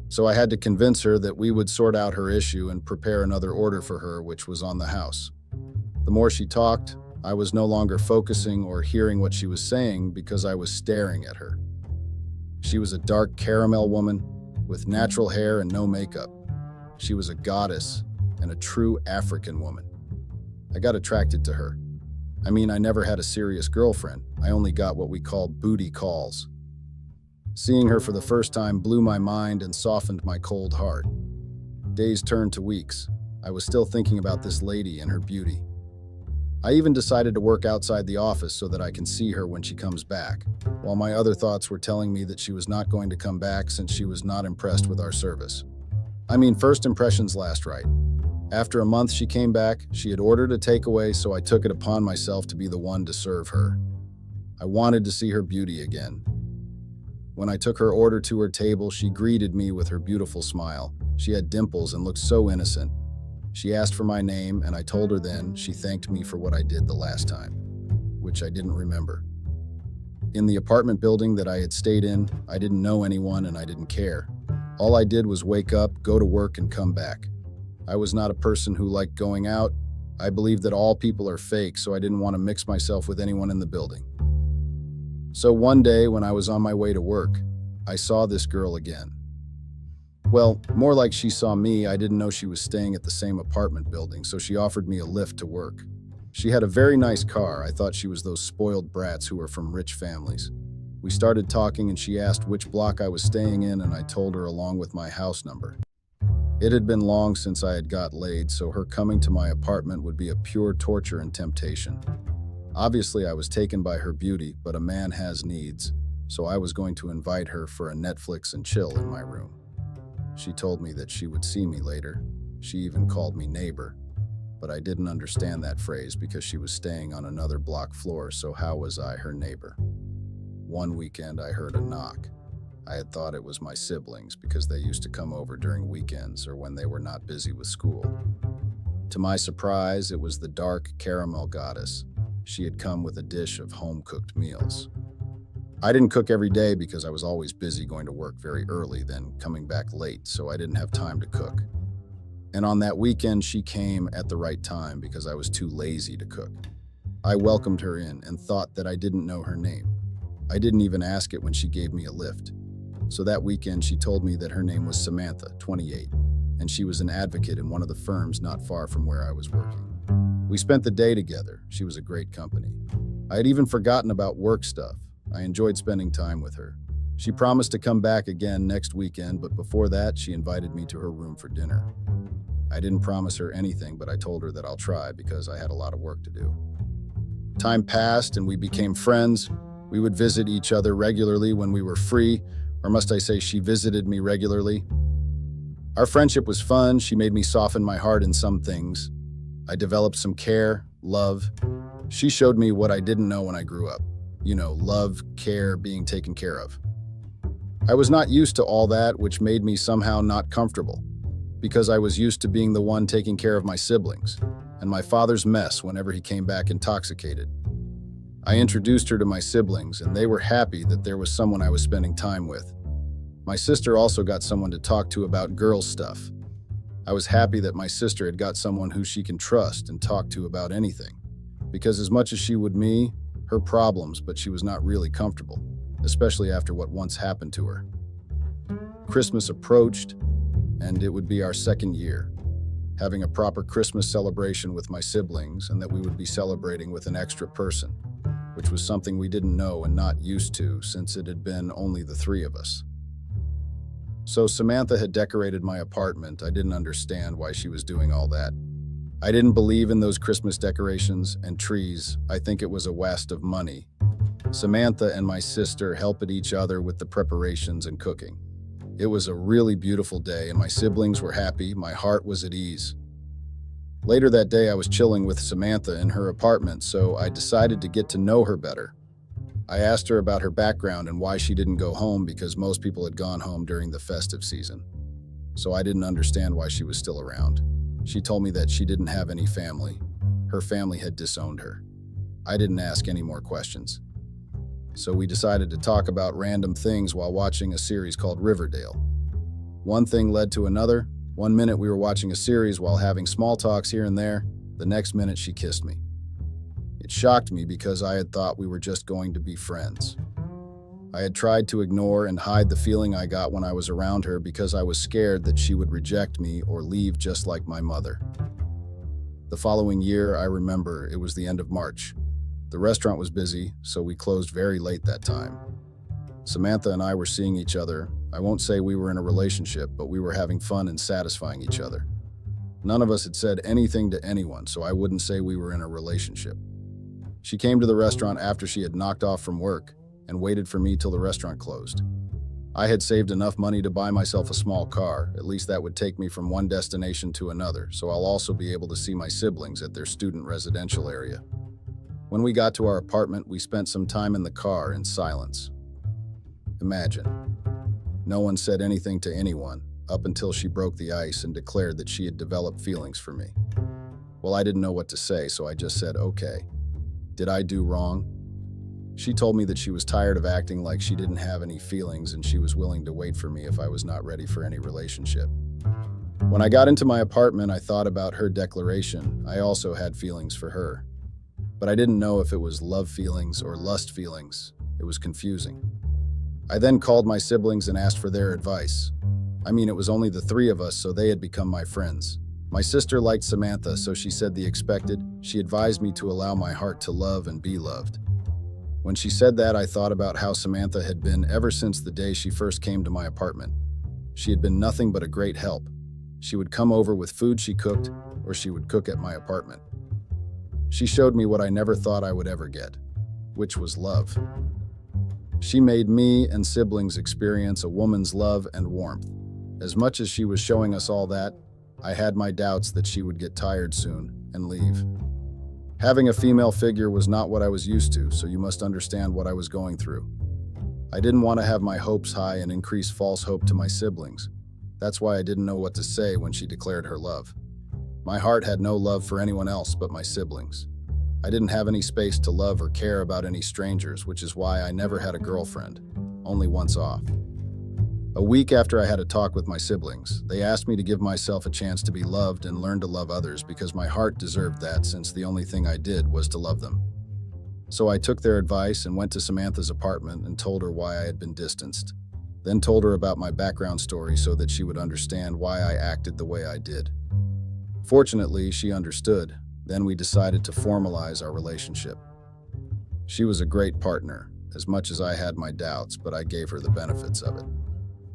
So I had to convince her that we would sort out her issue and prepare another order for her, which was on the house. The more she talked, I was no longer focusing or hearing what she was saying because I was staring at her. She was a dark caramel woman with natural hair and no makeup. She was a goddess and a true African woman. I got attracted to her. I mean, I never had a serious girlfriend. I only got what we call booty calls. Seeing her for the first time blew my mind and softened my cold heart. Days turned to weeks. I was still thinking about this lady and her beauty. I even decided to work outside the office so that I can see her when she comes back, while my other thoughts were telling me that she was not going to come back since she was not impressed with our service. I mean, first impressions last, right? After a month, she came back. She had ordered a takeaway, so I took it upon myself to be the one to serve her. I wanted to see her beauty again. When I took her order to her table, she greeted me with her beautiful smile. She had dimples and looked so innocent. She asked for my name, and I told her then. She thanked me for what I did the last time, which I didn't remember. In the apartment building that I had stayed in, I didn't know anyone and I didn't care. All I did was wake up, go to work, and come back. I was not a person who liked going out. I believed that all people are fake, so I didn't want to mix myself with anyone in the building. So one day, when I was on my way to work, I saw this girl again. Well, more like she saw me. I didn't know she was staying at the same apartment building, so she offered me a lift to work. She had a very nice car. I thought she was those spoiled brats who were from rich families. We started talking and she asked which block I was staying in, and I told her along with my house number. It had been long since I had got laid, so her coming to my apartment would be a pure torture and temptation. Obviously, I was taken by her beauty, but a man has needs, so I was going to invite her for a Netflix and chill in my room. She told me that she would see me later. She even called me neighbor, but I didn't understand that phrase because she was staying on another block floor, so how was I her neighbor? One weekend, I heard a knock. I had thought it was my siblings because they used to come over during weekends or when they were not busy with school. To my surprise, it was the dark caramel goddess. She had come with a dish of home-cooked meals. I didn't cook every day because I was always busy going to work very early, then coming back late, so I didn't have time to cook. And on that weekend, she came at the right time because I was too lazy to cook. I welcomed her in and thought that I didn't know her name. I didn't even ask it when she gave me a lift. So that weekend, she told me that her name was Samantha, 28, and she was an advocate in one of the firms not far from where I was working. We spent the day together. She was a great company. I had even forgotten about work stuff. I enjoyed spending time with her. She promised to come back again next weekend, but before that, she invited me to her room for dinner. I didn't promise her anything, but I told her that I'll try because I had a lot of work to do. Time passed and we became friends. We would visit each other regularly when we were free, or must I say she visited me regularly. Our friendship was fun. She made me soften my heart in some things. I developed some care, love. She showed me what I didn't know when I grew up. Love, care, being taken care of. I was not used to all that, which made me somehow not comfortable, because I was used to being the one taking care of my siblings and my father's mess whenever he came back intoxicated. I introduced her to my siblings, and they were happy that there was someone I was spending time with. My sister also got someone to talk to about girl stuff. I was happy that my sister had got someone who she can trust and talk to about anything, because as much as she would me, her problems, but she was not really comfortable, especially after what once happened to her. Christmas approached, and it would be our second year, having a proper Christmas celebration with my siblings, and that we would be celebrating with an extra person, which was something we didn't know and not used to since it had been only the three of us. So Samantha had decorated my apartment. I didn't understand why she was doing all that. I didn't believe in those Christmas decorations and trees. I think it was a waste of money. Samantha and my sister helped each other with the preparations and cooking. It was a really beautiful day, and my siblings were happy. My heart was at ease. Later that day, I was chilling with Samantha in her apartment, so I decided to get to know her better. I asked her about her background and why she didn't go home because most people had gone home during the festive season. So I didn't understand why she was still around. She told me that she didn't have any family. Her family had disowned her. I didn't ask any more questions. So we decided to talk about random things while watching a series called Riverdale. One thing led to another. One minute we were watching a series while having small talks here and there. The next minute she kissed me. It shocked me because I had thought we were just going to be friends. I had tried to ignore and hide the feeling I got when I was around her because I was scared that she would reject me or leave just like my mother. The following year, I remember, it was the end of March. The restaurant was busy, so we closed very late that time. Samantha and I were seeing each other. I won't say we were in a relationship, but we were having fun and satisfying each other. None of us had said anything to anyone, so I wouldn't say we were in a relationship. She came to the restaurant after she had knocked off from work and waited for me till the restaurant closed. I had saved enough money to buy myself a small car. At least that would take me from one destination to another, so I'll also be able to see my siblings at their student residential area. When we got to our apartment, we spent some time in the car in silence. Imagine. No one said anything to anyone up until she broke the ice and declared that she had developed feelings for me. Well, I didn't know what to say, so I just said, okay. Did I do wrong? She told me that she was tired of acting like she didn't have any feelings and she was willing to wait for me if I was not ready for any relationship. When I got into my apartment, I thought about her declaration. I also had feelings for her. But I didn't know if it was love feelings or lust feelings. It was confusing. I then called my siblings and asked for their advice. I mean, it was only the three of us, so they had become my friends. My sister liked Samantha, so she said the expected. She advised me to allow my heart to love and be loved. When she said that, I thought about how Samantha had been ever since the day she first came to my apartment. She had been nothing but a great help. She would come over with food she cooked, or she would cook at my apartment. She showed me what I never thought I would ever get, which was love. She made me and siblings experience a woman's love and warmth. As much as she was showing us all that, I had my doubts that she would get tired soon and leave. Having a female figure was not what I was used to, so you must understand what I was going through. I didn't want to have my hopes high and increase false hope to my siblings. That's why I didn't know what to say when she declared her love. My heart had no love for anyone else but my siblings. I didn't have any space to love or care about any strangers, which is why I never had a girlfriend, only once off. A week after I had a talk with my siblings, they asked me to give myself a chance to be loved and learn to love others because my heart deserved that since the only thing I did was to love them. So I took their advice and went to Samantha's apartment and told her why I had been distanced, then told her about my background story so that she would understand why I acted the way I did. Fortunately, she understood. Then we decided to formalize our relationship. She was a great partner, as much as I had my doubts, but I gave her the benefits of it.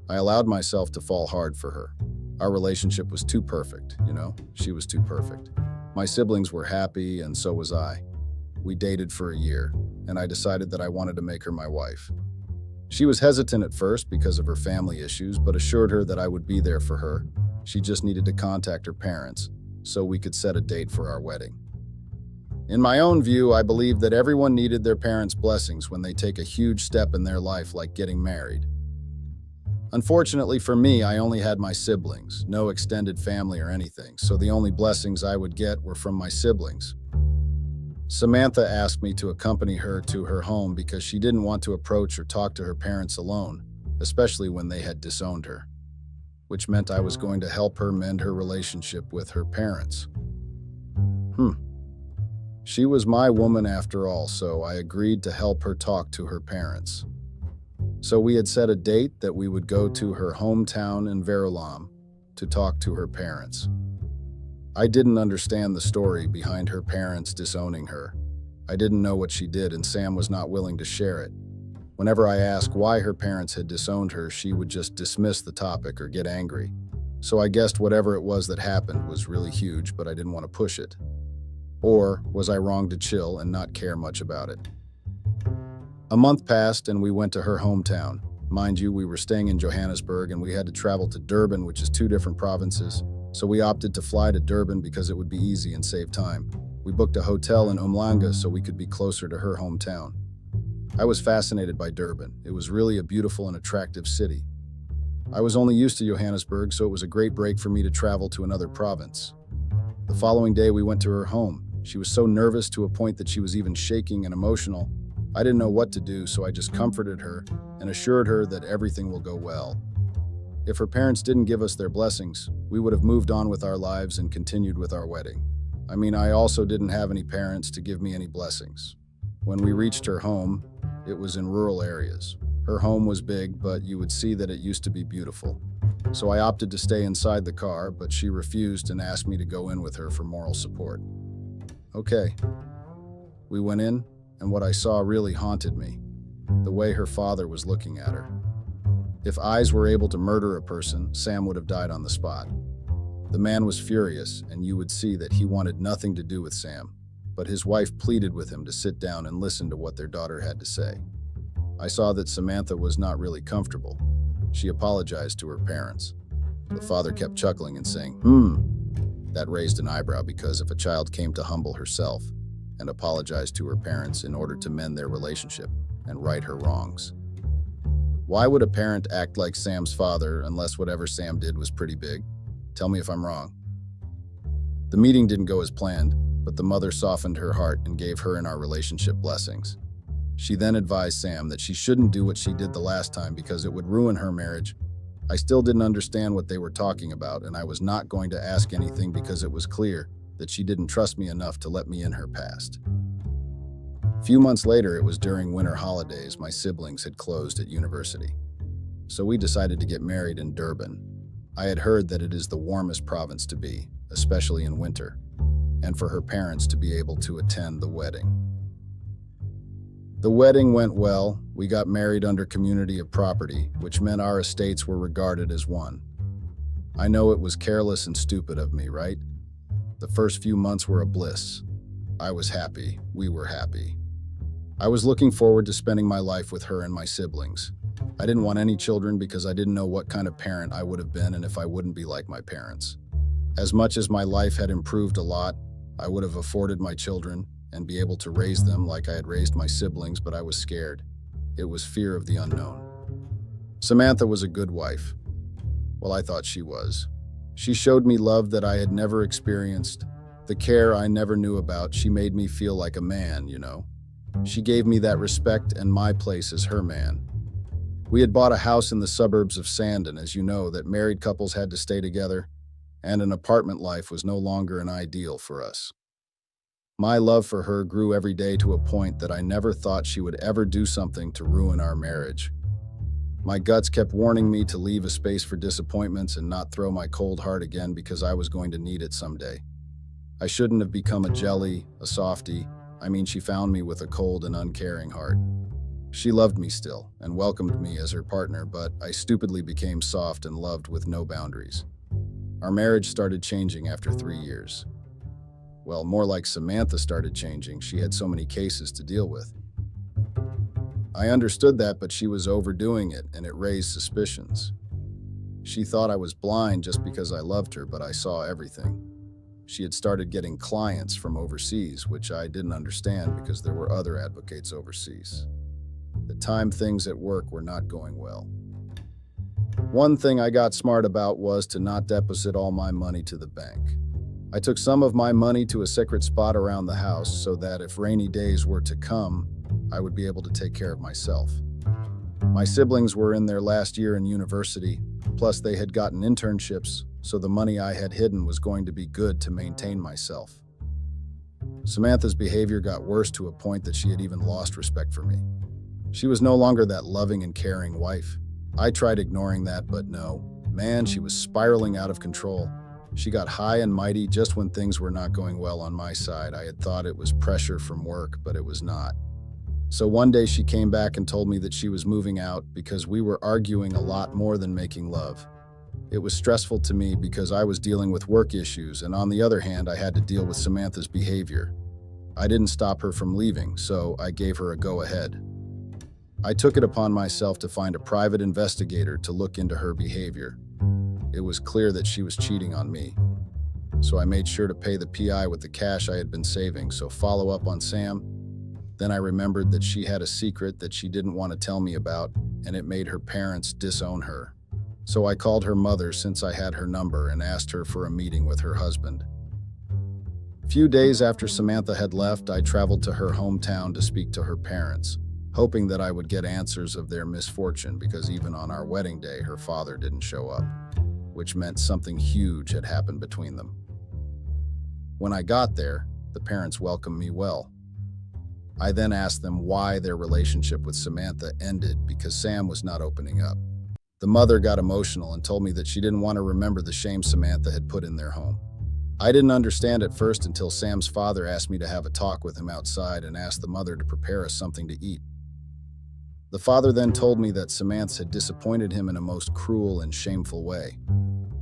I allowed myself to fall hard for her. Our relationship was too perfect, she was too perfect. My siblings were happy, and so was I. We dated for a year, and I decided that I wanted to make her my wife. She was hesitant at first because of her family issues, but assured her that I would be there for her. She just needed to contact her parents, so we could set a date for our wedding. In my own view, I believe that everyone needed their parents' blessings when they take a huge step in their life like getting married. Unfortunately for me, I only had my siblings, no extended family or anything, so the only blessings I would get were from my siblings. Samantha asked me to accompany her to her home because she didn't want to approach or talk to her parents alone, especially when they had disowned her, which meant I was going to help her mend her relationship with her parents. She was my woman after all, so I agreed to help her talk to her parents. So we had set a date that we would go to her hometown in Verulam to talk to her parents. I didn't understand the story behind her parents disowning her. I didn't know what she did, and Sam was not willing to share it. Whenever I asked why her parents had disowned her, she would just dismiss the topic or get angry. So I guessed whatever it was that happened was really huge, but I didn't want to push it. Or was I wrong to chill and not care much about it? A month passed and we went to her hometown. Mind you, we were staying in Johannesburg and we had to travel to Durban, which is two different provinces. So we opted to fly to Durban because it would be easy and save time. We booked a hotel in Umhlanga so we could be closer to her hometown. I was fascinated by Durban. It was really a beautiful and attractive city. I was only used to Johannesburg, so it was a great break for me to travel to another province. The following day, we went to her home. She was so nervous to a point that she was even shaking and emotional. I didn't know what to do, so I just comforted her and assured her that everything will go well. If her parents didn't give us their blessings, we would have moved on with our lives and continued with our wedding. I also didn't have any parents to give me any blessings. When we reached her home, it was in rural areas. Her home was big, but you would see that it used to be beautiful. So I opted to stay inside the car, but she refused and asked me to go in with her for moral support. Okay. We went in, and what I saw really haunted me. The way her father was looking at her. If eyes were able to murder a person, Sam would have died on the spot. The man was furious, and you would see that he wanted nothing to do with Sam, but his wife pleaded with him to sit down and listen to what their daughter had to say. I saw that Samantha was not really comfortable. She apologized to her parents. The father kept chuckling and saying, That raised an eyebrow because if a child came to humble herself and apologize to her parents in order to mend their relationship and right her wrongs. Why would a parent act like Sam's father unless whatever Sam did was pretty big? Tell me if I'm wrong. The meeting didn't go as planned, but the mother softened her heart and gave her and our relationship blessings. She then advised Sam that she shouldn't do what she did the last time because it would ruin her marriage. I still didn't understand what they were talking about, and I was not going to ask anything because it was clear that she didn't trust me enough to let me in her past. A few months later, it was during winter holidays. My siblings had closed at university. So we decided to get married in Durban. I had heard that it is the warmest province to be, especially in winter, and for her parents to be able to attend the wedding. The wedding went well. We got married under community of property, which meant our estates were regarded as one. I know it was careless and stupid of me, right? The first few months were a bliss. I was happy. We were happy. I was looking forward to spending my life with her and my siblings. I didn't want any children because I didn't know what kind of parent I would have been and if I wouldn't be like my parents. As much as my life had improved a lot, I would have afforded my children and be able to raise them like I had raised my siblings, but I was scared. It was fear of the unknown. Samantha was a good wife. Well, I thought she was. She showed me love that I had never experienced, the care I never knew about. She made me feel like a man, you know. She gave me that respect and my place as her man. We had bought a house in the suburbs of Sandon, as you know, that married couples had to stay together, and an apartment life was no longer an ideal for us. My love for her grew every day to a point that I never thought she would ever do something to ruin our marriage. My guts kept warning me to leave a space for disappointments and not throw my cold heart again because I was going to need it someday. I shouldn't have become a jelly, a softie. She found me with a cold and uncaring heart. She loved me still and welcomed me as her partner, but I stupidly became soft and loved with no boundaries. Our marriage started changing after 3 years. Well, more like Samantha started changing. She had so many cases to deal with. I understood that, but she was overdoing it, and it raised suspicions. She thought I was blind just because I loved her, but I saw everything. She had started getting clients from overseas, which I didn't understand because there were other advocates overseas. The time things at work were not going well. One thing I got smart about was to not deposit all my money to the bank. I took some of my money to a secret spot around the house so that if rainy days were to come, I would be able to take care of myself. My siblings were in their last year in university, plus they had gotten internships, so the money I had hidden was going to be good to maintain myself. Samantha's behavior got worse to a point that she had even lost respect for me. She was no longer that loving and caring wife. I tried ignoring that, but no. Man, she was spiraling out of control. She got high and mighty just when things were not going well on my side. I had thought it was pressure from work, but it was not. So one day she came back and told me that she was moving out because we were arguing a lot more than making love. It was stressful to me because I was dealing with work issues, and on the other hand, I had to deal with Samantha's behavior. I didn't stop her from leaving, so I gave her a go-ahead. I took it upon myself to find a private investigator to look into her behavior. It was clear that she was cheating on me. So I made sure to pay the PI with the cash I had been saving, so follow up on Sam. Then I remembered that she had a secret that she didn't want to tell me about, and it made her parents disown her. So I called her mother since I had her number and asked her for a meeting with her husband. A few days after Samantha had left, I traveled to her hometown to speak to her parents, hoping that I would get answers of their misfortune because even on our wedding day, her father didn't show up, which meant something huge had happened between them. When I got there, the parents welcomed me well. I then asked them why their relationship with Samantha ended because Sam was not opening up. The mother got emotional and told me that she didn't want to remember the shame Samantha had put in their home. I didn't understand at first until Sam's father asked me to have a talk with him outside and asked the mother to prepare us something to eat. The father then told me that Samantha had disappointed him in a most cruel and shameful way.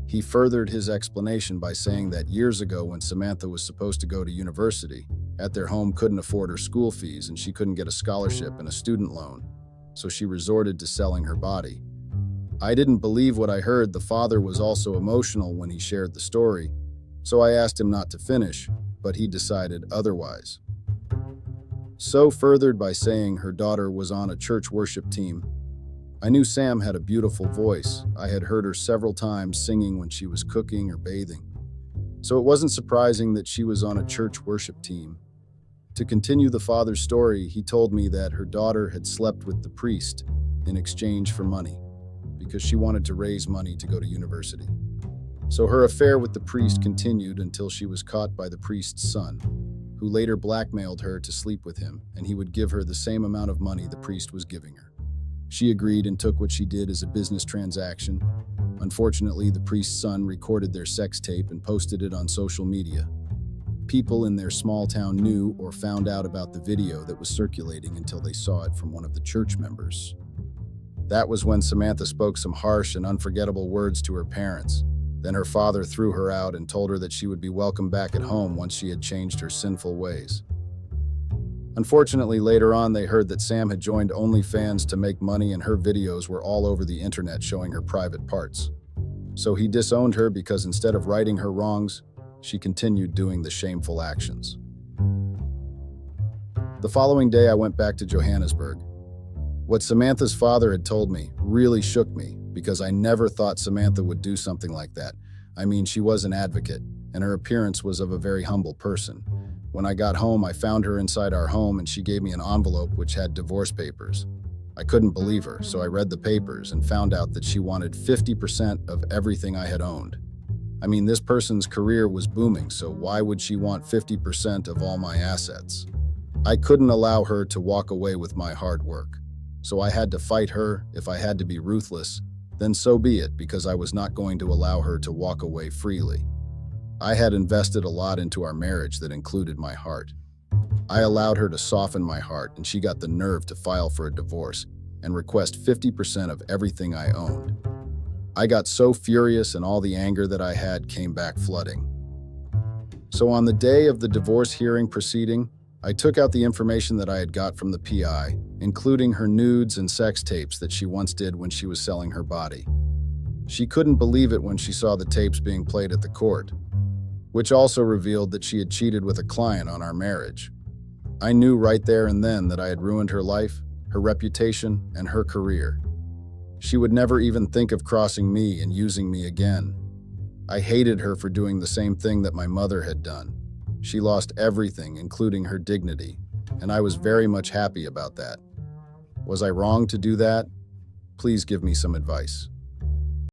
He furthered his explanation by saying that years ago when Samantha was supposed to go to university, at their home couldn't afford her school fees and she couldn't get a scholarship and a student loan, so she resorted to selling her body. I didn't believe what I heard. The father was also emotional when he shared the story, so I asked him not to finish, but he decided otherwise. So furthered by saying her daughter was on a church worship team. I knew Sam had a beautiful voice. I had heard her several times singing when she was cooking or bathing. So it wasn't surprising that she was on a church worship team. To continue the father's story, he told me that her daughter had slept with the priest in exchange for money because she wanted to raise money to go to university. So her affair with the priest continued until she was caught by the priest's son, who later blackmailed her to sleep with him, and he would give her the same amount of money the priest was giving her. She agreed and took what she did as a business transaction. Unfortunately, the priest's son recorded their sex tape and posted it on social media. People in their small town knew or found out about the video that was circulating until they saw it from one of the church members. That was when Samantha spoke some harsh and unforgettable words to her parents. Then her father threw her out and told her that she would be welcome back at home once she had changed her sinful ways. Unfortunately, later on, they heard that Sam had joined OnlyFans to make money and her videos were all over the internet showing her private parts. So he disowned her because instead of righting her wrongs, she continued doing the shameful actions. The following day, I went back to Johannesburg. What Samantha's father had told me really shook me because I never thought Samantha would do something like that. I mean, she was an advocate, and her appearance was of a very humble person. When I got home, I found her inside our home and she gave me an envelope which had divorce papers. I couldn't believe her, so I read the papers and found out that she wanted 50% of everything I had owned. I mean, this person's career was booming, so why would she want 50% of all my assets? I couldn't allow her to walk away with my hard work. So I had to fight her. If I had to be ruthless, then so be it, because I was not going to allow her to walk away freely. I had invested a lot into our marriage that included my heart. I allowed her to soften my heart, and she got the nerve to file for a divorce and request 50% of everything I owned. I got so furious, and all the anger that I had came back flooding. So on the day of the divorce hearing proceeding, I took out the information that I had got from the PI, including her nudes and sex tapes that she once did when she was selling her body. She couldn't believe it when she saw the tapes being played at the court, which also revealed that she had cheated with a client on our marriage. I knew right there and then that I had ruined her life, her reputation, and her career. She would never even think of crossing me and using me again. I hated her for doing the same thing that my mother had done. She lost everything, including her dignity, and I was very much happy about that. Was I wrong to do that? Please give me some advice.